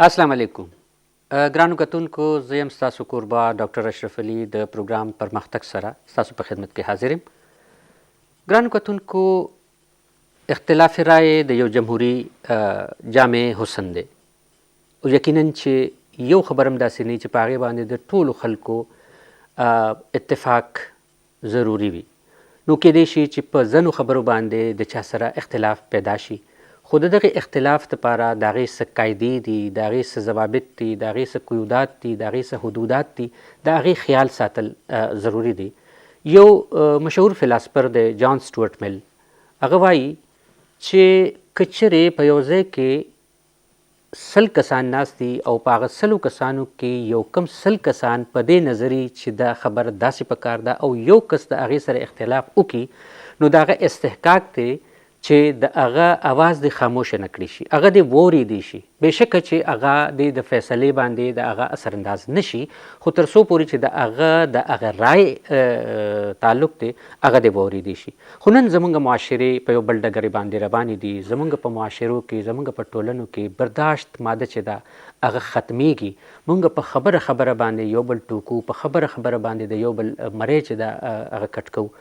السلام علیکم ګرانو کتونکو، زه یم ستاسو کوربه ډاکټر اشرف علي د پروګرام پرمختګ سره ستاسو په خدمت کې حاضر یم. ګرانو کتونکو، اختلاف رایې د یو جمهوري جامع حسن دی او یقینا چې یو خبر هم داسې نه چې په هغې باندې د ټولو خلکو اتفاق ضروري وي. نو کیدای شي چې په ځینو خبرو باندې د چا سره اختلاف پیدا شي، خو د دغه اختلاف دپاره د هغې څه قاعدې دي، د هغې څه ضوابط دي، د هغې څه قیودات دي، د هغې څه حدودات دي، د هغې خیال ساتل ضروري دی. یو مشهور فلاسفر دی جان سټوارټ میل، هغه وایي چې که چیرې په یو ځای کې 100 کسان ناست دي او په هغه 100 کسانو کې یو کم 100 کسان په دې نظري چې دا خبر داسې پکار ده او یو کس د هغې سره اختلاف وکړي، نو د هغه استحقاق دی چې د هغه اواز د خاموشه نه کړی شي، هغه د واورېدی شي. بېشکه چې هغه د فیصلې باندې د هغه اثرانداز نشي، خو تر څو پورې چې د هغه رای تعلق دی هغه د واورېدی شي. خو نن زموږ معاشرې په یو بل ډګرې باندې روانې دي. زموږ په معاشرو کې، زموږ په ټولنو کې برداشت ماده چې ده هغه ختمیږي. موږ په خبره باندې یو بل ټوکو، په خبره باندې د یو بل مری چې ده هغه کټ کوو.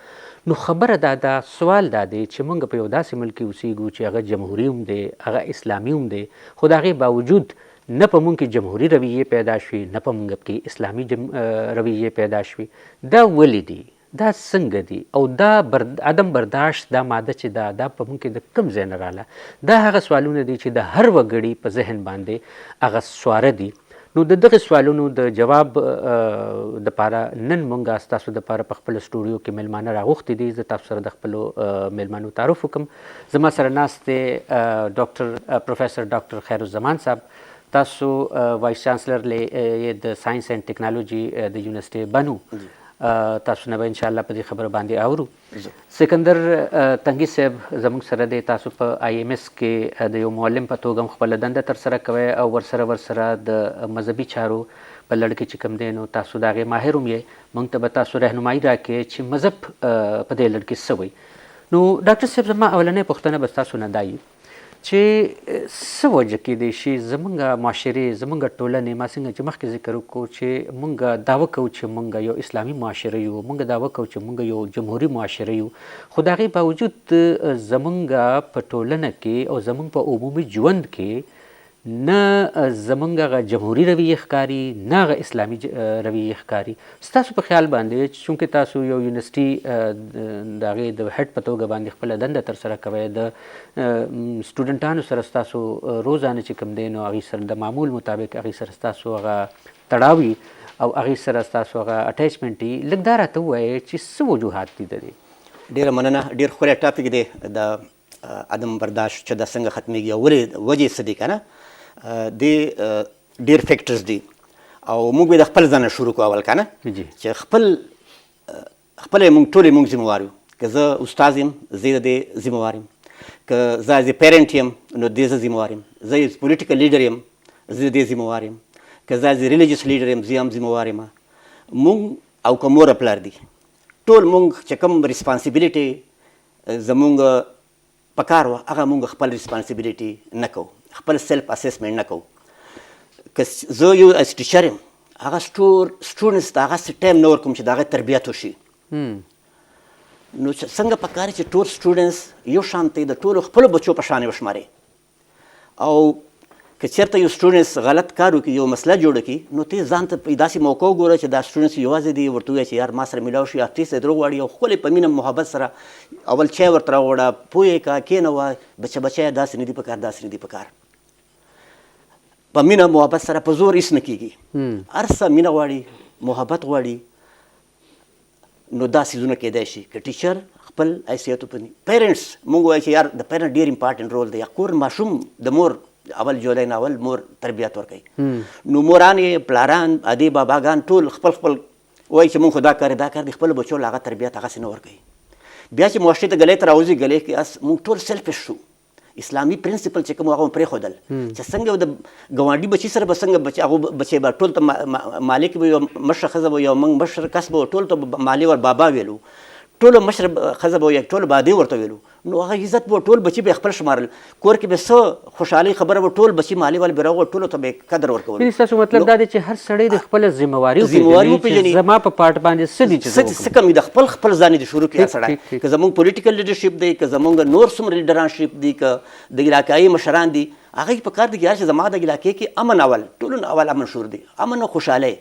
نو خبره دا سوال دا دی چې موږ په یو داسې ملک کې اوسیږو چې هغه جمهوري هم دی، هغه اسلامي هم دی، خو د هغې باوجود نه په موږ کې جمهوري رویې پیدا شوي، نه په موږ کې اسلامي رویې پیدا شوي. دا ولې دي؟ دا څنګه دي؟ او دا عدم برداشت دا ماده چې دا په موږ کې د کوم ځای نه راله؟ دا هغه سوالونه دي چې د هر وګړي په ذهن باندې هغه سواره دي. نو د دغه سوالونو د جواب دپاره نن مونږ ستاسو دپاره په خپل سټوډیو کې میلمانه راغوښتي دي. زه تاسو سره د خپلو میلمانو تعارف وکړم. زما سره ناست دی پروفیسر ډاکټر خیر الزمان صاحب، تاسو وایس چانسلر یې د ساینس اینډ ټیکنالوژي د یونیورسټۍ بنو. تاسو نه به انشاءالله په دې خبره باندې اورو. سکندر تنګي صاحب زموږ سره دی، تاسو په آی ایم ایس کې د یو معلم په توګه هم خپله دنده ترسره کوئ او ورسره د مذهبي چارو په لړ کې چې کوم دی نو تاسو د هغې ماهر هم یې. موږ ته به تاسو رهنمایي راکړئ چې مذهب په دې لړ کې څه وایي. نو ډاکټر صاحب، زما اولنۍ پوښتنه به ستاسو نه دا وي چې څه وجه کیدای شي زموږ معاشرې، زموږ ټولنې، ما څنګه چې مخکې ذکر وکړو چې موږ دعوه کوو چې موږ یو اسلامي معاشره یو، موږ دعوه کوو چې موږ یو جمهوري معاشره یو، خو د هغې باوجود زموږ په ټولنه کې او زموږ په عمومي ژوند کې نه زموږ هغه جمهوري رویې ښکاري، نه هغه اسلامي رویې ښکاري. ستاسو په خیال باندې چونکې تاسو یو یونیورسټي د هغې د هیډ په توګه باندې خپله دنده ترسره کوئ، د سټوډنټانو سره ستاسو روزانه چې کوم دی نو هغې سره د معمول مطابق هغې سره ستاسو هغه تړاو وي او هغې سره ستاسو هغه اټیچمنټ وي، لږ دا راته ووایئ چې څه وجوهات دي د دې؟ ډېره مننه. ډېر ښکلی ټاپک دی د عدم برداشت چې دا څنګه ختمیږي او ولې وجې څه دي که نه. ډېر فیکټرز دي او موږ به د خپل ځانه شروع کړو اول که نه، چې خپله موږ ټول موږ ذمهوار یو. که زه استاد یم زه د دې ذمهوار یم، که زه ایز پیرنټ یم نو دې زه ذمهوار یم، زه ایز پولیټیکل لیډر یم زه د دې ذمهوار یم، که زه ایز ریلیجیس لیډر یم زه هم ذمهوار یم. موږ او که مور پلار دي ټول موږ چې کوم ریسپانسیبلیټي زموږ په کار وه هغه موږ خپل ریسپانسیبلیټي نه کوو، خپل سیلف اسسمنټ نه کوو. که زه یو از ټیچر یم هغه سټوډنټس ته هغسې ټایم نه ورکوم چې د هغه تربیت وشي. نو څنګه پکار چې ټول سټوډنټس یو شان دی، د ټولو خپلو بچو په شان وشمارئ. او که چېرته یو سټوډنټس غلط کار وکړي، یو مسله جوړه کړي، نو ته ځان ته داسې موقع وګوره چې دا سټوډنټس یوازې دی، ورته ووایه چې یار ما سره میلاو شي، اتلیست یې دروغ واړي او ښکلې په مینه محبت سره اول چای ورته راوړه، پوه یې که کېنوه بچه داسې نه دي پکار، داسې نه دي پکار. په مینه محبت سره په زور هېڅ نه کېږي. هر څه مینه غواړي، محبت غواړي. نو دا څیزونه کیدای شي که ټیچر خپل حیثیت وپني. پیرنټس موږ وایو چې یار د پیرنټ ډېر امپارټنټ رول دی. کور ماشوم د مور اول جولی نه اول مور تربیت ورکوي. نو موران یې پلاران ادې باباګان ټول خپل وایي چې موږ خو دا کار دی، خپلو بچو له هغه تربیت هغسې نه ورکوي. بیا چې معاشرې ته ګلی ته راوځي، ګلی کې موږ ټول سیلفش شو. اسلامي پرنسپل چې کوم هغه مو پرېښودل چې څنګه د ګاونډي بچي سره به څنګه هغه بچی به ټول ته مالک به یو مشره ښځه به یو موږ مشر کس به ټول ته مالي ور بابا ویلو، ټوله مشر ښځه به ټوله بادې ورته ویلو، نو هغه عزت به ټول بچي به خپل شمارل، کور کې به څه خوشحالي خبره به ټول بچي مالي وال به راوړل، ټولو ته به قدر ورکول. یعنې ستاسو مطلب دا دی چې هر سړی د خپله ذمهواري وپېژني چې زما په پارټ باندې څه دي چې څه کم د خپل ځان د شروع کړي سړی، که زموږ پولیټیکل لیډرشپ دی، که زموږ نور څومره لیډرانشپ دي، که د علاقایي مشران دي، هغه په کار دي چې زما د علاقې کې امن اول، ټولو نه اول امن شور دی، امن او خوشحالۍ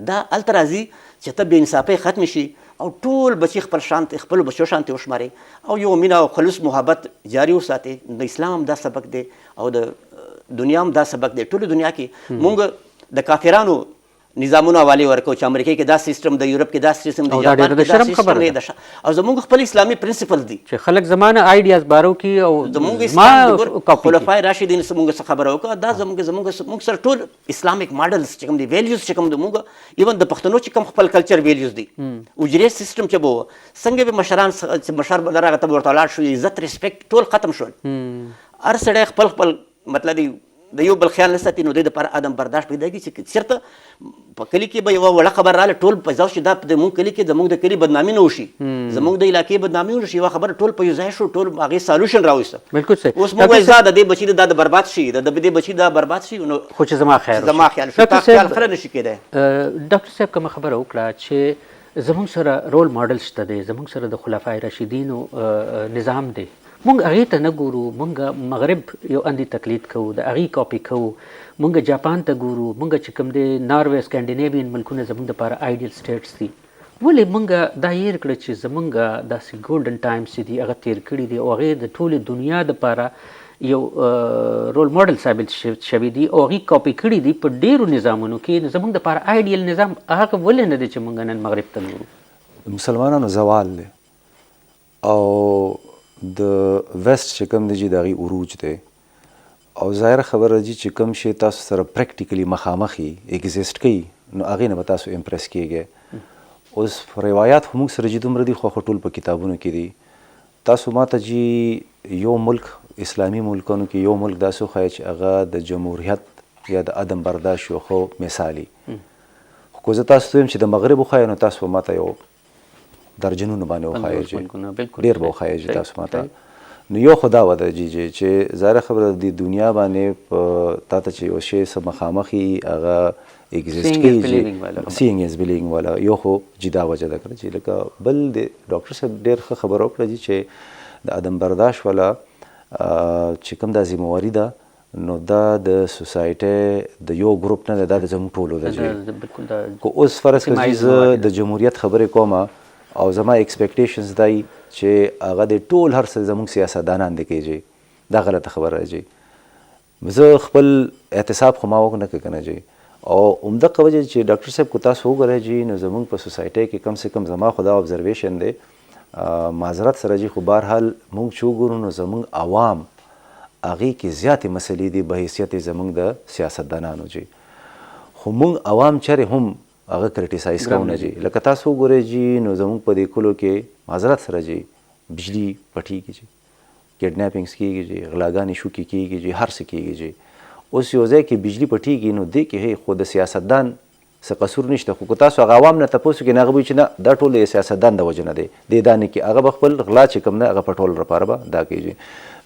دا هلته راځي چې ته بې انصافۍ ختمې شي او ټول بچي خپل شانتې خپلو بچو شانتې وشمارئ او یو مینه او خلوص محبت جاري وساتئ. د اسلام هم دا سبق دی او د دنیا هم دا سبق دی. ټولې دنیا کې مونږ د کافرانو نظامونو حوالې ورکوو چې امریکا کې دا سیسټم، د یورپ کې دا سیسټم، د جاپان کې دا سیسټم دی، او زموږ خپل اسلامي پرنسپل دي چې خلک زمانه آیډیاز بارو کړي او زموږ اسلام خلفای راشدین څخه څه خبره وکړه، دا زموږ سره ټول اسلامیک ماډلز چې کوم دي، ویلیوز چې کوم دي، موږ ایون د پښتنو چې کوم خپل کلچر ویلیوز دي، اجري سیسټم چې به څنګه به مشران چې مشر به راغی ته ورته ولاړ شو، عزت ریسپیکټ ټول ختم شول. هر سړی خپل مطلب دی د یو بل خیال نه ساتي، نو د پر ادم برداشت پیدا کېږي چې چېرته په کلي کې به یوه وړه خبر راغله ټول په ځاو شي، دا زموږ کلي کې زموږ د کلي بدنامي نه وشي، زموږ د علاقې بدنامي ونه شي، یوه خبره ټول په یو ځای شو، ټول هغې سالوشن راوایسته. بلکل صحیح. اوس موږ وایو د دې بچي دا د برباد شي، د دې بچي دا برباد شي، نو خو چې زما خیال شو، تا خیال خره نه شي کېدی. ډاکټر صاحب کومه خبره وکړه چې زموږ سره رول ماډل شته دی، زموږ سره د خلفای راشدینو نظام دی، مونږ هغې ته نه ګورو، مونږ مغرب یو اندي تقلید کوو، د هغې کاپي کوو، مونږ جاپان ته ګورو، مونږ چې کوم دی ناروے سکینډینیوین ملکونه زموږ دپاره آیډیل سټیټس دي، ولې مونږ دا هیر کړه چې زمونږ داسې ګولډن ټایمز چې دي هغه تیر کړي دي او هغې د ټولې دنیا دپاره یو رول ماډل ثابت شوي دي او هغې کاپي کړي دي په ډېرو نظامونو کې، زموږ دپاره آیډیل نظام هغه ولې نه دی چې مونږ نن مغرب ته ګورو؟ مسلمانانو زوال دی او د ویسٹ چې کوم دی چې د هغې عروج دی او ظاهره خبره دی چې کوم شی تاسو سره پریکټیکلی مخامخ ایگزیسټ کوي نو هغې نه به تاسو امپریس کیږئ. اوس روایات خو موږ سره چې دومره دي خو ټول په کتابونو کې دي. تاسو ما ته چې یو ملک اسلامي ملکونو کې یو ملک داسې وښایه چې هغه د جمهوریت یا د عدم برداشت یو ښه مثال وي، خو زه تاسو ته وایم چې د مغرب وښایه نو تاسو ما ته یو درجنونو باندې وښایه چې ډېر به وښایه چې تاسو ما ته. نو یو خو دا وده چې ظاهره خبره د دنیا باندې په تا ته چې یو شی څه مخامخ وي هغه ایگزیسټ کوي، سیینګ از بلیوینګ والا یو خو جدا وجه ده کړه چې لکه بل د ډاکټر صاحب ډېر ښه خبره وکړه چې د عدم برداشت والا چې کوم دا ذمهواري ده نو دا د سوسایټۍ د یو ګروپ نه ده، دا د زموږ ټولو ده. که اوس فرض کړه چې زه د جمهوریت خبرې کومه او زما ایکسپیکټیشنز دی چې هغه د ټول هر څه زموږ سیاستدانان دی کوي، دا غلطه خبره راځي. زه خپل احتساب خو ما وکړه که نه جی، او همدغه وجه چې ډاکټر صاحب که تاسو وګورئ جی نو زموږ په سوسایټۍ کې کم سے کم زما خو دا ابزرویشن دی، معذرت سره جی خو بهرحال موږ چې وګورو نو زموږ عوام هغې کې زیاتې مسلې دي بحیثیت زموږ د سیاستدانانو جی، خو موږ عوام چرې هم هغه کرټیسایز کوو نه جی. لکه تاسو وګورئ جی نو زموږ په دې کلو کې معذرت سره جی بجلی پټیږي جی، کیډناپینګز کیږي جی، غلاګانې شوکې کیږي جی، هر څه کیږي جی. اوس یو ځای کې بجلی پټیږي نو دې کې خو د سیاستدان څه قصور نشته، خو که تاسو هغه عوام نه تپوس وکړئ نو هغه به وایي چې نه دا ټول د سیاستدان د وجې نه دی، دې دا نه کړي، هغه به خپل غلا چې کوم نه هغه په ټول لپاره به دا کوي.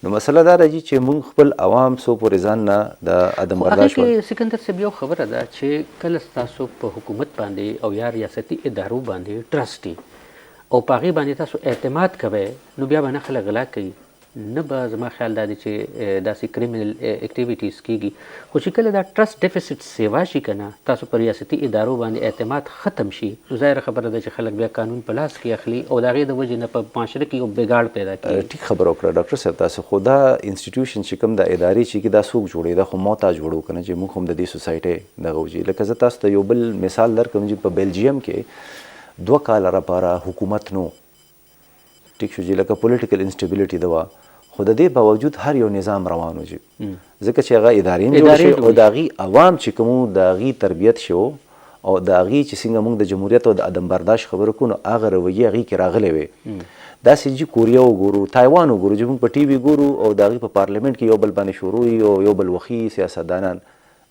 نو مسله دا راځي چې موږ خپل عوام څو پورې ځان نه د عدم برداشت هغې کې سکندر صاحب یو خبره ده چې کله ستاسو په حکومت باندې او یا ریاستي ادارو باندې ټرسټ او په هغې باندې تاسو اعتماد کوئ نو بیا به نه خلک غلا کوي، نه به زما خیال دا دی چې داسې کریمینل اکټیویټیز کیږي، خو چې کله دا ټرسټ ډیفیسټ سیوا شي که نه تاسو په ریاستي ادارو باندې اعتماد ختم شي نو ظاهره خبره ده چې خلک بیا قانون په لاس کې اخلي او د هغې د وجې نه په معاشره کې یو بګاړ پیدا کېږي. ټیک خبره وکړه ډاکټر صاحب تاسو، خو دا انسټیټیوشن چې کوم د ادارې چې دا څوک جوړوي دا خو ما تا جوړو که نه چې موږ هم د دې سوسایټۍ دغه وجي. لکه زه تاسو ته یو بل مثال درکړم چې په بیلجیم کې 2 کاله لپاره حکومت نو ټیک شو جي، لکه پولیټیکل انسټیبیلیټي ده وه، خو د دې باوجود هر یو نظام روان و جي، ځکه چې هغه ادارې هم جوړ شي او د هغې عوام چې کوم د هغې تربیت شو او د هغې چې څنګه موږ د جمهوریت او د عدم برداشت خبره کوو نو هغه رویې هغې کې راغلی وې. داسې جي کوریا وګورو، تایوان وګورو چې موږ په ټي وي ګورو او د هغې په پارلیمنټ کې یو بل باندې شروع وي او یو بل وښي سیاستدانان،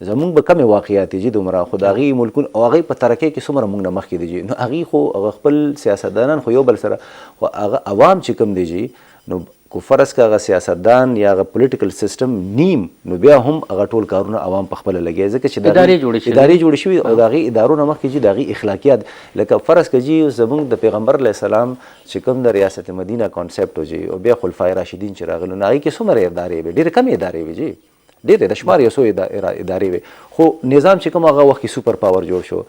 زمونږ به کمې واقعیات دي دومره، خو د هغې ملکونه او هغې په ترقۍ کې څومره موږ نه مخکې دي نو هغې خو هغه خپل سیاستدانان خو یو بل سره، خو هغه عوام چې کوم دی نو کو فرض که هغه سیاستدان یا هغه پولیټیکل سیسټم نیم نو بیا هم هغه ټول کارونه عوام په خپله لګوي، ځکه چې ادارې جوړې شوي او د هغې ادارو نه مخکې د هغې اخلاقیات لکه فرض که زموږ د پیغمبر علیه السلام چې کوم د ریاست مدینه کانسپټ و او بیا خلفای راشدین چې راغلو نو هغې کې څومره ادارې وې، ډېرې کمې ادارې وې ډېرې د شمار یو څو ادارې وې، خو نظام چې کوم هغه وخت کې سوپر پاور جوړ شو،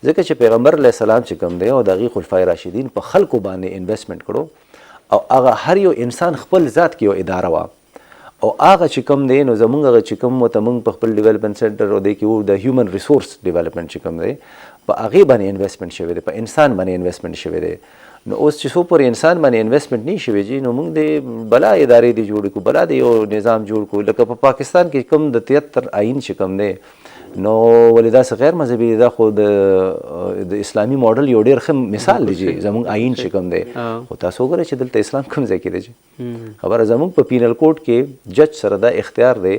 ځکه چې پیغمبر علیه السلام چې کوم دی او د هغې خلفای راشدین په خلکو باندې انویسټمنټ کړو او هغه هر یو انسان خپل ذات کې یو اداره وه او هغه چې کوم دی نو زمونږ هغه چې کوم ورته موږ په خپل ډیولپمنټ سنټر او دی کې وو د هیومن ریسورس ډیولپمنټ چې کوم دی په هغې باندې انویسټمنټ شوی دی، په انسان باندې انویسټمنټ شوی دی. نو اوس چې څو پورې انسان باندې انویسټمنټ نه شوی نو موږ د بلا ادارې دي جوړ کړو، بلا د یو نظام جوړ کړو، لکه په پاکستان کې کوم د 73 آئین چې کوم دی نو ولې داسې غیر مذهبي دا خو د اسلامي موډل یو ډېر ښه مثال دی چې زموږ آئین چې کوم دی، خو تاسو وګورئ چې دلته اسلام کوم ځای کې دی خبره زموږ په پینل کوډ کې جج سره دا اختیار دی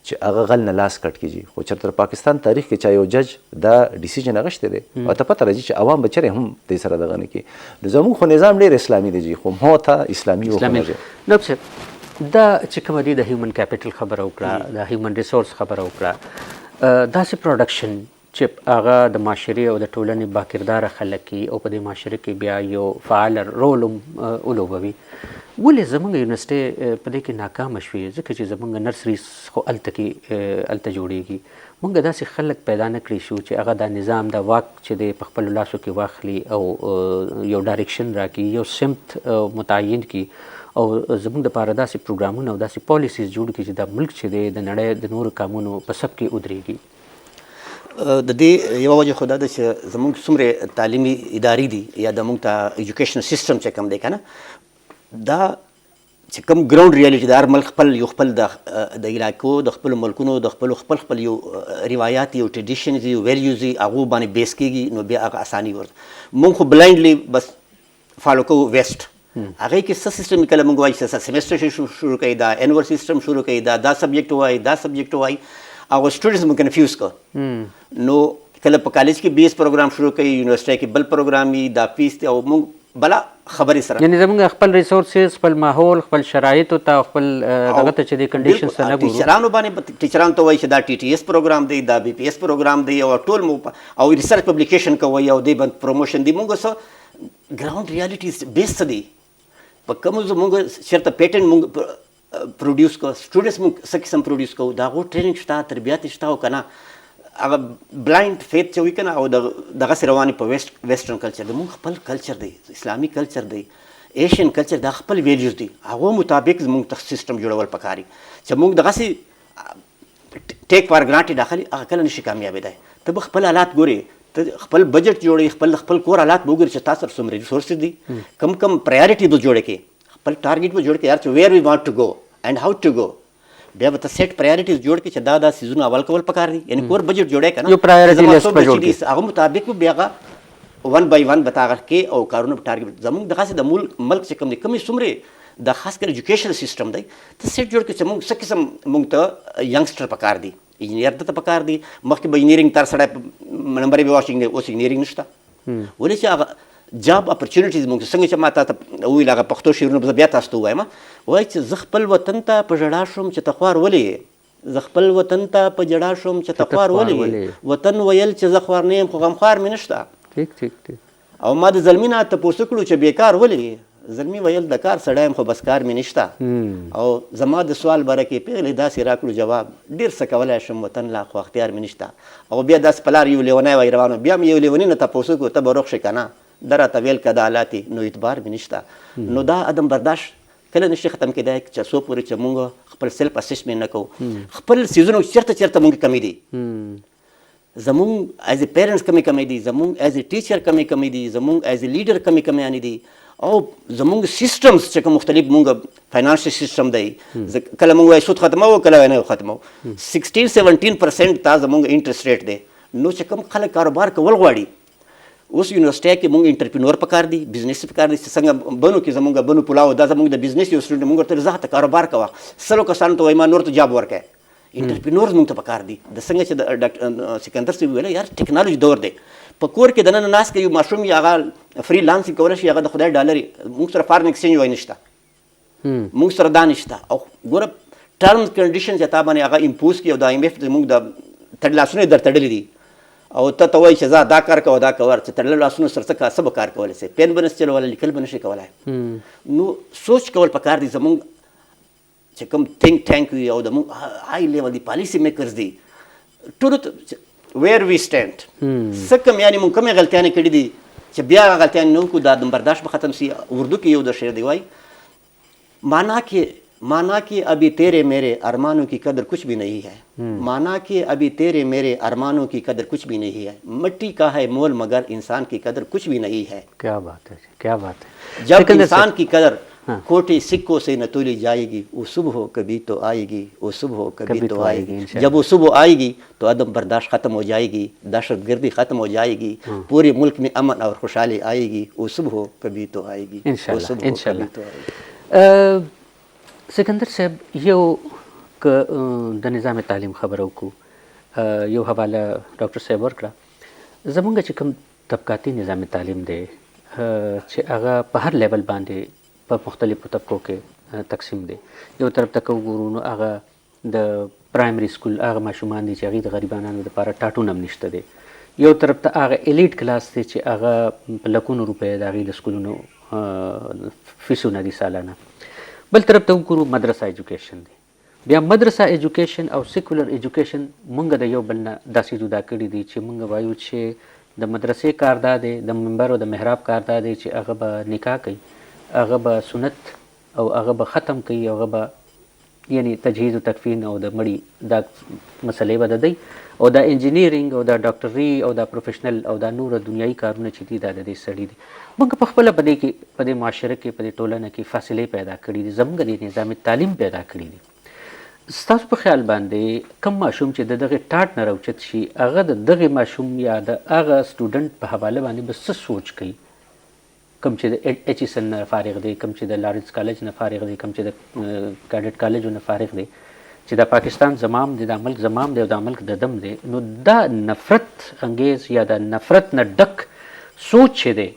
چې هغه غل نه لاس کټ کیږي، خو چېرته پاکستان تاریخ کې چا یو جج دا ډیسیژن اخیستی دی او ته پته راځي چې عوام به چېرې هم دې سره دغه نه کړي. نو زموږ خو نظام ډېر اسلامي دی خو مو ته اسلامي نو صاحب دا چې کومه دي د هیومن کیپټل خبره وکړه، د هیومن ریسورس خبره وکړه، داسې پروډکشن چې هغه د معاشرې او د ټولنې باکرداره خلک او په دې معاشره کې بیا یو فعال رول ولوبوي، ولې زموږ یونیورسټۍ په دې کې ناکامه شوې؟ ځکه چې زموږ نرسریز خو هلته جوړیږي، موږ داسې خلک پیدا نه کړی شو چې هغه دا نظام د واک چې دی په خپلو لاسو کې واخلي او یو ډایرکشن راکړي، یو سمت متعین کړي او زموږ دپاره داسې پروګرامونه او داسې پالیسیز جوړ کړي چې دا ملک چې دی د نړۍ د نورو کامونو په سب کې ودرېږي. د دې یوه وجه خو دا ده چې زموږ څومره تعلیمي ادارې دي یا د موږ ته ایجوکیشن سیسټم چې کوم دی که نه دا چې کوم ګراوند ریالټي د هر ملک خپل یو خپل د علاقو د خپلو ملکونو د خپل یو روایات یو ټریډیشنز یو ویلیوز دي هغو باندې بیس کېږي نو بیا هغه اساني ورته موږ خو بلایندلی بس فالو کوو ویسټ هغې کې څه سیسټم کله موږ وایي چې سیمسټر شروع کوي دا انور سیسټم شروع کوي دا سبجیکټ وایي دا سبجیکټ وایي هغه سټوډنټس مو کنفیوز کړه نو کله په کالج کې بیس پروګرام شروع کوي یونیورسټۍ کې بل پروګرام وي دا فیس دی او موږ بلا خبرې سره یعنې زموږ خپل ریسورسز خپل ماحول خپل شرایطو ته خپل دغه ته چې د کنډیشنز ته نه ګورو ټیچرانو باندې ټیچرانو ته وایي چې دا ټي ټي ایس پروګرام دی دا بي پی ایس پروګرام دی او ټول مو او ریسرچ پبلیکیشن کوي او دی باندې پروموشن دی موږ څه ګراوند ریالټیز بیس څه دی په کوم زموږ چېرته پیټنټ موږ پروډیوس کوو سټوډنټس موږ څه قسم پروډیوس کوو د هغو ټریننګ شته تربیات شته او که نه هغه بلایند فیت چې وي که نه او دغسې روانې په ویسټرن کلچر د موږ خپل کلچر دی اسلامي کلچر دی ایشین کلچر دا خپل ویلیوز دي هغو مطابق زموږ ته سیسټم جوړول پکار دي چې موږ دغسې ټیک فار ګرانټډ اخلي هغه کله نشي کامیابېدی ته به خپل حالات ګورې ته خپل بجټ جوړوي خپل کور حالات به وګورې چې تا سره څومره ریسورسز دي کم پرایورټي به جوړه کړې خپل ټارګېټ به جوړ کړې یار چې ویر وی وانټ ټو گو اینډ هاو ټو گو بیا به ته سیټ پرایورټیز جوړ کړي چې دا سیزونه اول کول پکار دي یعنې کور بجټ جوړی که نه هغه مطابق به بیا هغه ون بای ون به ته هغه کې او کارونه به ټارګېټ زموږ دغسې د ملک چې کوم دی کومې څومرې د خاص کر ایجوکیشن سیسټم دی ته سیټ جوړ کړي چې موږ څه قسم موږ ته ینګسټر پکار دي انجینیر ته پکار دي مخکې به انجینیرینګ تر سړی نمبر یې به واشنګ دی اوس انجینیرینګ نشته ولې چې هغه جاب اپرچونیټیز موږ څنګه چې ما ته وویل هغه پښتو شعرونه به زه بیا تاسو ته ووایم وایي چې زه خپل وطن ته په ژړا شوم چې ته خوار ولې زه خپل وطن ته په ژړا شوم چې ته خوار ولې وطن ویل چې زه خوار نه یم خو غمخوار مې نشته ټیک ټیک ټیک او ما د زلمي نه تپوس کړو چې بیکار ولې زلمي ویل د کار سړی یم خو بس کار مې نشته او زما د سوال باره کې پیغلې داسې راکړو جواب ډېر څه کولی شم وطن لا خو اختیار مې نشته او بیا داسې پلار یو لیونی وایي روانو بیا مې یو لیوني نه تپوس کړو ته به روغ شې که نه ده راته ویل که دا حالاتې نو اعتبار مې نشته نو دا عدم برداشت کله نشي ختم کېدی چې څو پورې چې موږ خپل سیلف اسسمنټ نه کوو خپل څیزونه چېرته موږ کمی دي زموږ ایز ا پیرنټس کمی دي زموږ ایز ا ټیچر کمی دي زموږ ایز ا لیډر کمیانې دي او زموږ سیسټمز چې کوم مختلف موږ فاینانشل سیسټم دی کله موږ وایو سود ختموو کله وایو نه ختموو 16-17% تا زموږ انټرسټ ریټ دی نو چې کوم خلک کاروبار کول غواړي اوس یونیورسټۍ کې موږ انټرپرینور پکار دي بزنس پکار دي چې څنګه بنو کې زموږ بنو پلاو دا زموږ د بزنس یو سټوډنټ موږ ورته ځه ته کاروبار کوه 100 کسانو ته وایي ما نور ته جاب ورکړئ انټرپرینورز موږ ته پکار دي د څنګه چې د ډاکټر سکندر صاحب ویل یار ټیکنالوژي دور دی په کور کې دننه ناست کې یو ماشوم یا هغه فری لانسینګ کولی شي هغه د خدای ډالر موږ سره فارن ایکسچینج وای نشته موږ سره دا نشته او ګوره ټرمز کنډیشنز یا تا باندې هغه امپوز کړي او د IMF زموږ د تړ لاسونه یې در تړلي دي او ته ته وایي چې ځه دا کار کوه دا کوه چې تړلو لاسونو سره څه به کار کولی شي پین به نشي چلولی لیکل به نشي کولی نو سوچ کول پکار دي زموږ چې کوم تھنک ټینک وي او د موږ های لیول دي پالیسي میکرز دي ټولو ویر وی سټینډ څه کم یعنې موږ کومې غلطیانې کړي دي چې بیا هغه غلطیانې نه وکړو دا د برداشت به ختم شي اردو کې یو د شعر دی وایي माना कि अभी तेरे मेरे अरमानों की कदर कुछ भी नहीं है माना कि अभी तेरे मेरे अरमानों की कदर कुछ भी नहीं है मिट्टी का है मोल मगर इंसान की कदर कुछ भी नहीं है क्या बात है क्या बात है जब इंसान की कदर खोटे सिक्कों से न तोली जाएगी वो सुबह कभी तो आएगी वो सुबह कभी तो आएगी जब वो सुबह आएगी तो अदम बर्दाश्त ख़त्म हो जाएगी दहशत गर्दी ख़त्म हो जाएगी पूरे मुल्क में अमन और खुशहाली आएगी वो सुबह कभी तो आएगी इंशाल्लाह सिकंदर साहब یو که د نظام تعلیم خبره وکړو یو حواله ډاکټر صاحب ورکړه زمونږ چې کوم طبقاتي نظام تعلیم دی چې هغه په هر لیول باندې په مختلفو طبقو کې تقسیم دی یو طرف ته که وګورو نو هغه د پرایمري سکول هغه ماشومان دي چې هغوی د غریبانو دپاره ټاټون هم نشته دی یو طرف ته هغه الیټ کلاس دی چې هغه په لکونو روپۍ د هغوی د سکولونو فیسونه دي سالانه بل طرف ته وګورو مدرسه ایجوکیشن دی بیا مدرسه ایجوکیشن او سیکولر ایجوکیشن مونږ د یو بل نه داسې جدا کړي دي چې مونږ وایو چې د مدرسې کار دا دی د منبر او د محراب کار دا دی چې هغه به نکاح کوي هغه به سنت او هغه به ختم کوي هغه به یعنی تجهیز و تکفین او د مړي دا مسلې به د دی او دا انجینیرینګ او دا ډاکټري او دا پروفیشنل او دا نور دنیایي کارونه چې دي دا د دې سړي دي موږ په خپله په دې کې په دې معاشره کې په دې ټولنه کې فاصلې پیدا کړي دي زموږ د نظام تعلیم پیدا کړي دي ستاسو په خیال باندې کم ماشوم چې د دغې ټاټ نه راوچت شي هغه د دغې ماشوم یا د هغه سټوډنټ په حواله باندې به څه سوچ کوي کم چې د HSL نه فارغ دی کم چې د لارنس کالج نه فارغ دی کم چې د کاډټ کالجو نه فارغ دی چې د پاکستان زمام دی د ملک زمام دی او د ملک د دم دی نو دا نفرت انګیز یا د نفرت نه ډک سوچ چې دی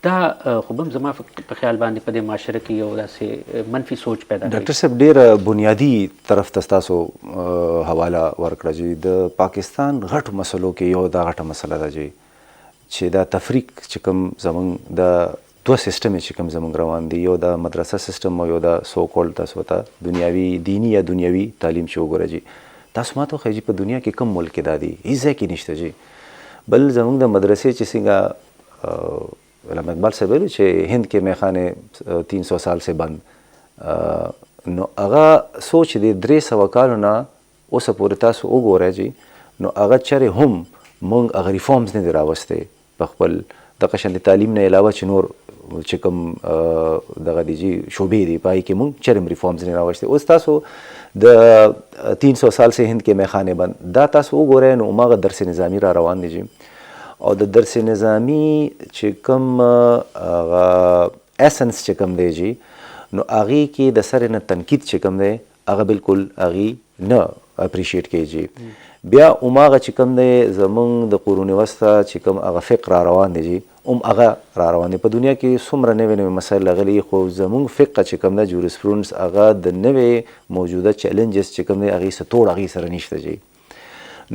دا خو به هم زما په خیال باندې په دې معاشره کې یو داسې منفي سوچ پیدا کوي ډاکټر صاحب ډېر بنیادي طرف ته ستاسو حواله ورکړه چې د پاکستان غټو مسلو کې یو دا غټه مسله ده چې دا تفریق چې کوم زمونږ د دوه سیستمې چې کوم زمونږ روان دي یو د مدرسه سیستم او یو د سو کول تاسو ته دنیاوي دینی یا دنیاوي تعلیم چې وګوره تاسو ماته وښایي په دنیا کې کوم ملک دا دي هیڅ ځای کې نشته بل زمونږ د مدرسې چې څنګه علامه اقبال صاحب ویلو چې هند کې میخانې 300 سال سے بند نو هغه سوچ دی 300 کالو نه اوسه پورې تاسو وګورئ نو هغه چېرې هم موږ هغه ریفارمز نه دي راوستې په خپل دغه شان د تعلیم نه علاوه چې نور چې کوم دغه دي شعبې دي په هغې کې موږ چېرې ریفارمز نه راوستې اوس تاسو د 300 سال سے هند کې میخانې بند دا تاسو وګورئ نو هماغه درس نظامي را روان دی او د درس نظامی چې کوم هغه اسنس چې کوم دی نو هغې کې د سر نه تنقید چې کوم دی هغه بالکل هغې نه اپریشیټ کوي بیا هماغه چې کوم دی زمونږ د قرون وسطه چې کوم هغه فقه را روان دی هغه را روان دی په دنیا کې څومره نوې نوې مسایل راغلي خو زمونږ فقه چې کوم دی جورسپرونس هغه د نوې موجوده چیلنجز چې کوم دی هغې څه توړ هغې سره نشته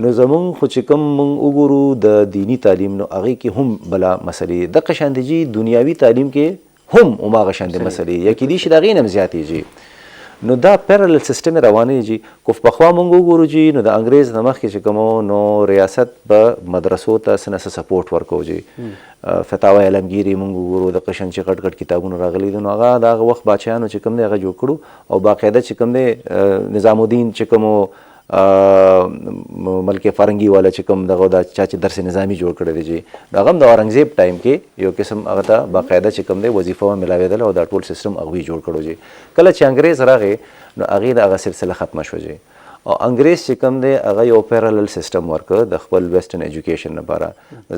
نو زمونږ خو چې کوم مونږ وګورو د دینی تعلیم نو هغې کې هم بلا مسلې دغه شان دی دنیاوي تعلیم کې هم هماغه شان دی مسلې یا کیدای شي د هغې نه هم زیاتې نو دا پیرالل سیستم روانې کو پخوا مونږ وګورو نو د انګریز نه مخکې چې کوم نو ریاست به مدرسو ته څه نه څه سپورټ ورکوو فتاوی علمګیري مونږ وګورو د قشن چې غټ غټ کتابونه راغلي دي نو هغه د هغه وخت بادشاهانو چې کوم دی هغه جوړ کړو او باقاعده چې کوم دی نظام الدین چې کوم ملک فرنګي والا چې کوم دغه دا چې درس نظامی جوړ کړی دی هغه هم د اورنګزیب ټایم کې یو قسم هغه ته باقاعده چې کوم دی وظیفه ملاوېدله او دا ټول سیستم هغوی جوړ کړو کله چې انګریز راغی نو هغې د هغه سلسله ختمه شوه او انګریز چې کوم دی هغه یو پیرالل سیستم ورکړ د خپل ویسټرن ایجوکیشن لپاره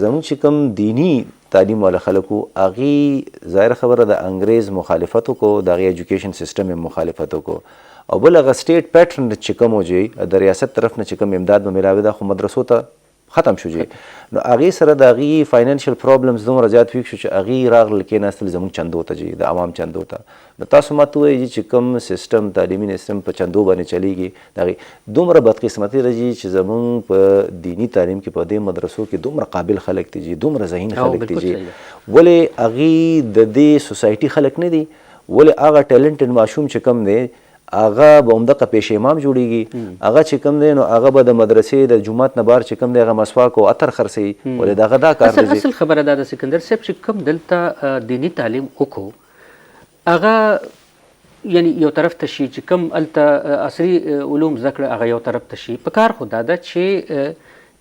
زموږ چې کوم دینی تعلیم والا خلکو هغې ظاهر خبره د انګریز مخالفت وکړو د هغې ایجوکیشن سیستم یې مخالفت وکړو او بل هغه سټیټ پیټرن چې کوم و چې د ریاست طرف نه چې کوم امداد به میلاوي دا خو مدرسو ته ختم شو جی نو هغې سره د هغې فاینانشل پرابلمز دومره زیات ویک شو چې هغې راغلل کېناستل زموږ چندو ته جی د عوام چندو ته نو تاسو ماته ووایئ چې کوم سیستم تعلیمي سیستم په چندو باندې چلیږي د هغې دومره بدقسمتي راځي چې زموږ په دیني تعلیم کې په دې مدرسو کې دومره قابل خلک دي جی دومره ذهین خلک دي جی ولې هغې د دې سوسایټي خلک نه دي ولې هغه ټیلنټډ ماشوم چې کم دی هغه به همدغه پیش امام جوړیږي هغه چې کوم دی نو هغه به د مدرسې د جومات نه بار چې کوم دی هغه مسواک او عطر خرڅوي ولې دغه دا کار دی اصل خبره دا ده سکندر صاحب چې کوم دلته دینی تعلیم وکړو هغه یعنی یو طرف ته شي چې کوم هلته عصري علوم زده کړه هغه یو طرف ته شي په کار خو دا ده چې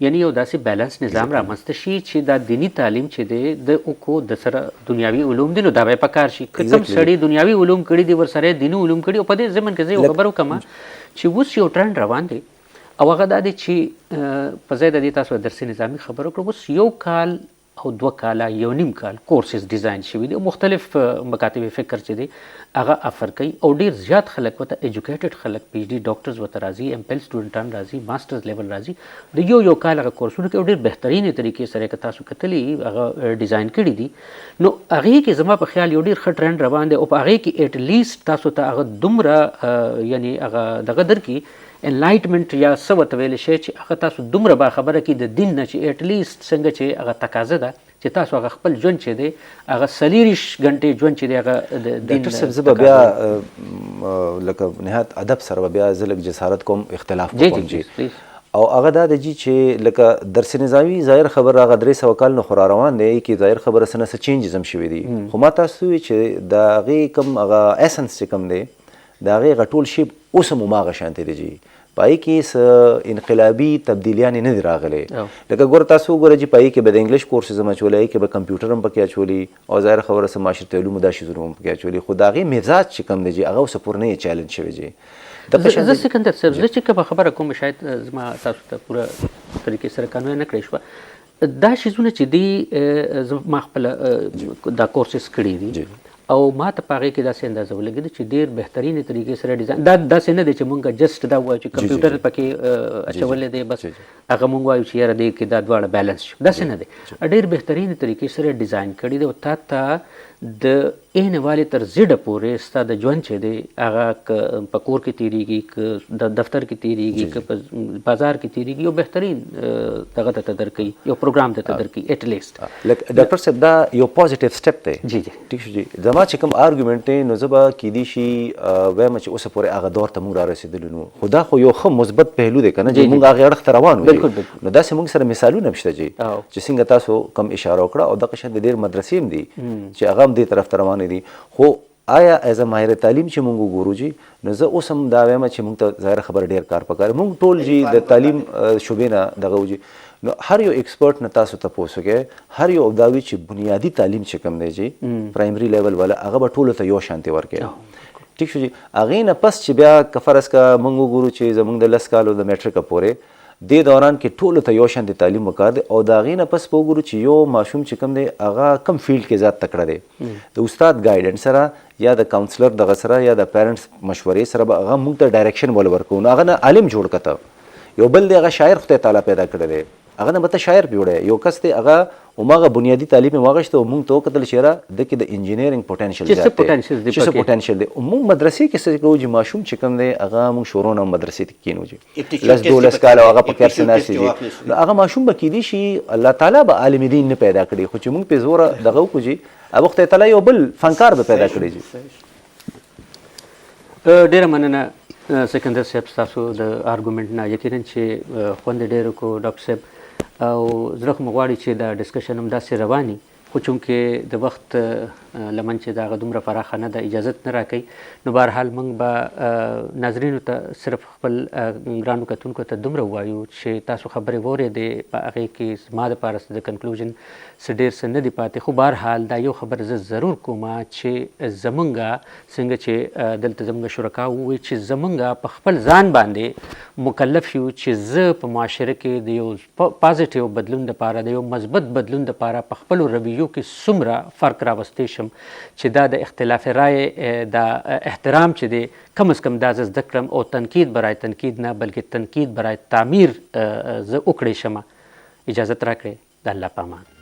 یعنی یو داسې بیلنس نظام رامنځته شي چې دا دینی تعلیم چې دی د اوکو د سره دنیاوي علوم دي نو دا به په کار شي که کوم سړی دنیاوي علوم کړي دي ورسره دیني علوم کړي او په دې ضمن کې زه یو خبر وکړم چې اوس یو ټرند روان دی او هغه دا دی چې په ځای د دې تاسو درسي نظامي خبرو کړو اوس یو کال او 2 کاله یو نیم کال کورسز ډیزاین شوي دي مختلف مکاتب فکر چې دي هغه افر کوي او ډیر زیات خلک وته ایجوکیټډ خلک پی ایچ ډي ډاکټرز وته راځي ایم پیل سټوډنټان راځي ماسترز لیول راځي د یو کال هغه کورسونه کوي ډیر بهترینې طریقې سره که تاسو کتلې هغه ډیزاین کړي دي نو هغې کې زما په خیال یو ډیر ښه ټرند روان دی او په هغې کې ایټ لیسټ تاسو ته هغه دومره یعنی هغه دغه درکړي انلایټمنټ یا څه ورته ویلی شی چې هغه تاسو دومره باخبره کړي د دین نه چې ایټ لیسټ څنګه چې هغه تقاضه ده چې تاسو هغه خپل ژوند چې دی هغه 40 غنټې ژوند چې دی هغه د دین ډاکټر صاحب زه به بیا لکه نهایت ادب سره به بیا زه لږ جسارت کوم اختلاف کوم جی او هغه دا د جی چې لکه درس نظامي ظاهر خبر هغه 300 کال نه خورا روان دی کې ظاهر خبره سنه څه چینجز هم شوي دي خو ما تاسو چې د هغې کوم هغه ایسنس چې کوم دی د هغې هغه ټول شی اوس هم هماغه شانتې دی جی پای کې څه انقلابي تبدیلیانې نه دي راغلې لکه ګوره تاسو وګوره چې پای کې به د انګلیش کورسز هم اچولی کې به کمپیوټر هم پکې اچولي او ظاهره خبره څه معاشرتي علومو دا شیزونه هم پکې اچولي خو د هغې مزاج چې کوم دی جي هغه اوسه پورې نه یې چیلنج شوی جي زه سکندر صاحب زه چې کومه خبره کوم شاید زما تاسو ته پوره طریقې سره قانون نه کړی شوه دا شیزونه چې دي ما خپله دا کورسز کړي دي او ما ته په هغې کې داسې اندازه ولګېده چې ډېر بهترینې طریقې سره ډیزاین دا داسې نه دی چې مونږ جسټ دا ووایو چې کمپیوټر پکې اچولی دی بس هغه مونږ وایو چې یاره دې کې دا دواړه بیلنس شي داسې نه دی ډېر بهترینې طریقې سره ډیزاین کړي دی او تا ته د عین والې تر زیډه پورې ستا د ژوند چې دی هغه که په کور کې تېرېږي که د دفتر کې تېرېږي که په بازار کې تېرېږي یو بهترین دغه درته درکوي یو پروګرام درته درکوي ایټ لیسټ ډاکټر صاحب دا یو پازیټیو سټپ دی جی جی ټیک شو جی زما چې کوم آرګومنټ دی نو زه به کیدای شي وایم چې اوسه پورې هغه دور ته موږ را رسېدلي نو خو دا خو یو ښه مثبت پهلو دی که نه چې موږ هغې اړخ ته روان وو نو داسې موږ سره مثالونه هم شته چې څنګه تاسو کم اشاره وکړه او دغه شان د ډېر مدرسې هم دي چې هغه هم دې طرف ته روانې دي خو آیا ایز ماهر تعلیم چې موږ وګورو جی نو زه اوس هم دا وایم چې موږ ته ظاهره خبره ډېر کار پکار موږ ټول جی د تعلیم شعبې نه دغه وجي نو هر یو ایکسپرټ نه تاسو تپوس وکړئ هر یو دا وي چې بنیادي تعلیم چې کوم دی جی پرایمري لیول والا هغه به ټولو ته یو شانتې ورکړي ټیک شو جی هغې نه پس چې بیا که فرض که موږ وګورو چې زموږ د 10 کالو د میټرکه پورې دې دوران کې ټولو ته یو شانتې تعلیم وکړ دی او د هغې نه پس به وګورو چې یو ماشوم چې کوم دی هغه کم فیلډ کې ذات تکړه دی د استاد ګایډنس سره یا د کاونسلر دغه سره یا د پیرنټس مشورې سره به هغه موږ ته ډایرکشن ول ورکوو نو هغه نه عالم جوړ کته یو بل دی هغه شاعر خدای تعالی پیدا کړی دی هغه نه به ته شاعر جوړی یو کس دی هغه هماغه بنیادي تعلیم یې واغېسته او موږ ته وکتل چې یاره ده کې د انجینرینګ پوټینشل زیات دی چې څه پوټینشل دی موږ مدرسې کې څه کوو چې ماشوم چې کوم دی هغه موږ شروع نه مدرسې ته کښېنو چې 10-12 کاله هغه په کار ناست دي نو هغه ماشوم به کیدای شي الله تعالی به عالم دین نه پیدا کړي خو چې موږ پې زوره دغه وکړو چې هغه خدای تعالی یو بل فنکار به پیدا کړي ډېره مننه سکندر صاحب ستاسو د آرګومنټ نه یقینا چې خوند ډېر وکړو ډاکټر صاحب او زړه خو مې غواړي چې دا ډسکشن هم داسې رواني خو چونکې د وخت لمن چې د هغه دومره پراخه نه ده اجازت نه راکوي نو بهرحال موږ به ناظرینو ته صرف خپل ګرانو کتونکو ته دومره ووایو چې تاسو خبرې واورېدې په هغې کې زما دپاره د کنکلوژن څه ډېر څه نه دي پاتې خو بهرحال دا یو خبر زه ضرور کوم چې زمونږ څنګه چې دلته زمونږ شرکا ووایي چې زمونږ په خپل ځان باندې مکلف یو چې زه په معاشره کې د یو پازیټیو بدلون دپاره د یو مثبت بدلون دپاره په خپلو رویو کې څومره فرق راوستی شم کوم چې دا د اختلاف رای د احترام چې دی کم از کم دا زه زده کړم او تنقید برای تنقید نه بلکې تنقید برای تعمیر زه وکړی شمه. اجازت راکړئ. د الله په امان.